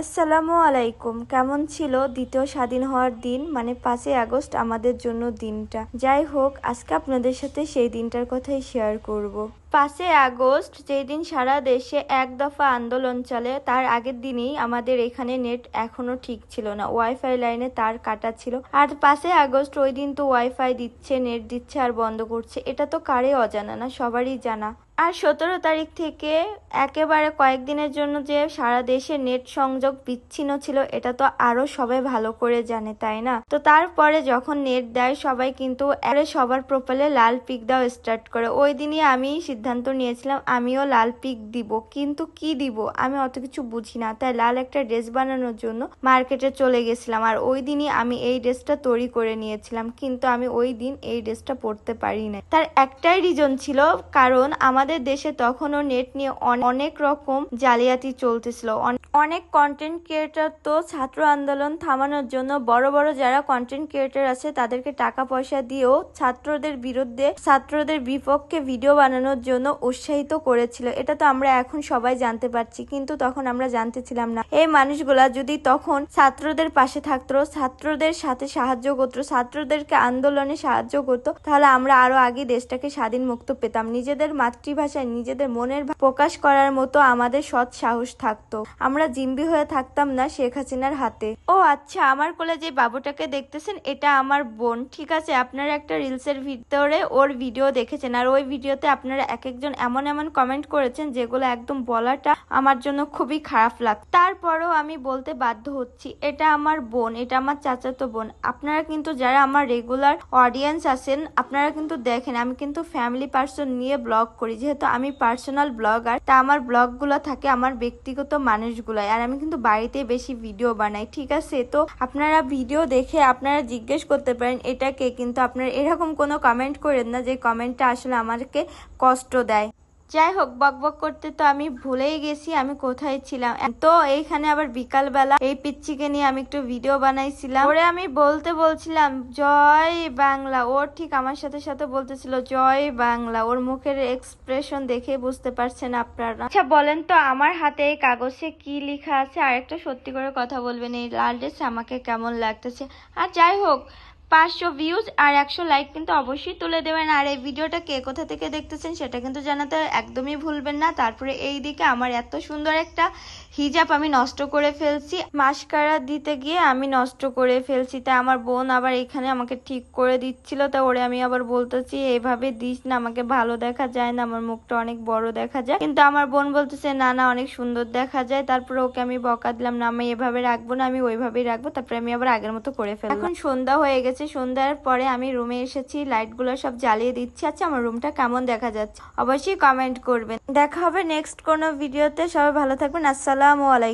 আসসালামু আলাইকুম। কেমন ছিল দ্বিতীয় স্বাধীন হওয়ার দিন, মানে 5ই আগস্ট আমাদের জন্য দিনটা। যাই হোক, আজকে আপনাদের সাথে সেই দিনটার কথাই শেয়ার করব। 5ই আগস্ট যেই দিন সারা দেশে এক দফা আন্দোলন চলে, তার আগের দিনই আমাদের এখানে নেট এখনো ঠিক ছিল না, ওয়াইফাই লাইনে তার কাটা ছিল। আর 5ই আগস্ট ওই দিন তো ওয়াইফাই দিচ্ছে, নেট দিচ্ছে আর বন্ধ করছে, এটা তো কারে অজানা না, সবারই জানা। আর 17 তারিখ থেকে একেবারে কয়েকদিনের জন্য যে সারা দেশে নেট সংযোগ বিচ্ছিন্ন ছিল, এটা তো আরো সবাই ভালো করে জানে, তাই না? তো তারপরে যখন নেট দেয় সবাই কিন্তু সবার প্রোফাইলে লাল পিক দেওয়া স্টার্ট করে। ওই দিনই আমি সিদ্ধান্ত নিয়েছিলাম আমিও লাল পিক দিব, কিন্তু কি দিব আমি অত কিছু বুঝি না, তাই লাল একটা ড্রেস বানানোর জন্য মার্কেটে চলে গেছিলাম। আর ওই দিনই আমি এই ড্রেসটা তৈরি করে নিয়েছিলাম, কিন্তু আমি ওই দিন এই ড্রেসটা পরতে পারি না। তার একটাই রিজন ছিল, কারণ আমাদের দেশে তখনও নেট নিয়ে অনেক রকম জালিয়াতি চলতেছিল। অনেক কন্টেন্ট ক্রিয়েটর তো ছাত্র আন্দোলন থামানোর জন্য বড় বড় যারা কন্টেন্ট ক্রিয়েটর আছে তাদেরকে টাকা পয়সা দিয়েও ছাত্রদের বিরুদ্ধে, ছাত্রদের বিপক্ষে ভিডিও বানানোর জন্য উৎসাহিত করেছিল। এটা তো আমরা এখন সবাই জানতে পারছি, কিন্তু তখন আমরা জানতেছিলাম না। এই মানুষগুলা যদি তখন ছাত্রদের পাশে থাকতো, ছাত্রদের সাথে সাহায্য করতো, ছাত্রদেরকে আন্দোলনে সাহায্য করতো, তাহলে আমরা আরো আগে দেশটাকে স্বাধীন মুক্ত পেতাম। নিজেদের মাতৃভাষায় নিজেদের মনের প্রকাশ করার মতো আমাদের সৎ সাহস থাকতো, আমরা জিম্বি হয়ে থাকতাম না শেখ হাসিনার হাতে। ও আচ্ছা, আমার কোলে যে বাবুটাকে দেখতেছেন এটা আমার বোন, ঠিক আছে? আপনারা একটা রিলসের ভিতরে ওর ভিডিও দেখেছেন, আর ওই ভিডিওতে আপনারা এক একজন এমন এমন কমেন্ট করেছেন যেগুলো একদম বলাটা আমার জন্য খুবই খারাপ লাগ। তারপরেও আমি বলতে বাধ্য হচ্ছি, এটা আমার বোন, এটা আমার চাচাতো বোন। আপনারা কিন্তু যারা আমার রেগুলার অডিয়েন্স আছেন, আপনারা কিন্তু দেখেন আমি কিন্তু ফ্যামিলি পার্সন নিয়ে ব্লগ করি, যেহেতু আমি পার্সোনাল ব্লগার, তা আমার ব্লগগুলো থাকে আমার ব্যক্তিগত মানুষগুলো, আর আমি কিন্তু বাড়িতে বেশি ভিডিও বানাই, ঠিক আছে? তো আপনারা ভিডিও দেখে আপনারা জিজ্ঞেস করতে পারেন এটা কে, কিন্তু আপনারা এরকম কোনো কমেন্ট করেন না যে কমেন্টটা আসলে আমাকে কষ্ট দেয়। যাই হোক, বক বক করতে তো আমি ভুলেই গেছি আমি কোথায় ছিলাম। তো এইখানে আবার বিকালবেলা এই পিচ্চিকে নিয়ে আমি একটু ভিডিও বানাইছিলাম। ওরে আমি বলছিলাম জয় বাংলা, ওর ঠিক আমার সাথে সাথে বলতেছিল জয় বাংলা। ওর মুখের এক্সপ্রেশন দেখে বুঝতে পারছেন আপনারা। আচ্ছা বলেন তো, আমার হাতে এই কাগজে কি লেখা আছে? আর একটা সত্যি করে কথা বলবেন, এই লাল ড্রেসে আমাকে কেমন লাগতেছে? আর যাই হোক, 500 ভিউজ আর 100 লাইক কিন্তু অবশ্যই তুলে দেবেন। আর এই ভিডিওটা কে কোথা থেকে দেখতেছেন সেটা কিন্তু জানাতে একদমই ভুলবেন না। তারপরে এই দিকে আমার এত সুন্দর একটা হিজাব আমি নষ্ট করে ফেলছি, মাস্কারা দিতে গিয়ে আমি নষ্ট করে ফেলছি, তাই আমার বোন আবার এখানে আমাকে ঠিক করে দিচ্ছিল। তা ওরে আমি আবার বলতেছি এইভাবে দিস না, আমাকে ভালো দেখা যায় না, আমার মুখটা অনেক বড় দেখা যায়। কিন্তু আমার বোন বলতেছে না না, অনেক সুন্দর দেখা যায়। তারপরে ওকে আমি বকা দিলাম, না আমি এভাবে রাখবো না, আমি ওইভাবেই রাখবো। তারপরে আমি আবার আগের মতো করে ফেললাম। এখন সন্ধ্যা হয়ে গেছে, সন্ধ্যার পরে আমি রুমে এসেছি, লাইটগুলো সব জ্বালিয়ে দিচ্ছি। আচ্ছা, আমার রুমটা কেমন দেখা যাচ্ছে অবশ্যই কমেন্ট করবেন। দেখা হবে নেক্সট কোনো ভিডিওতে, সবাই ভালো থাকবেন। আসসালামু আলাইকুম।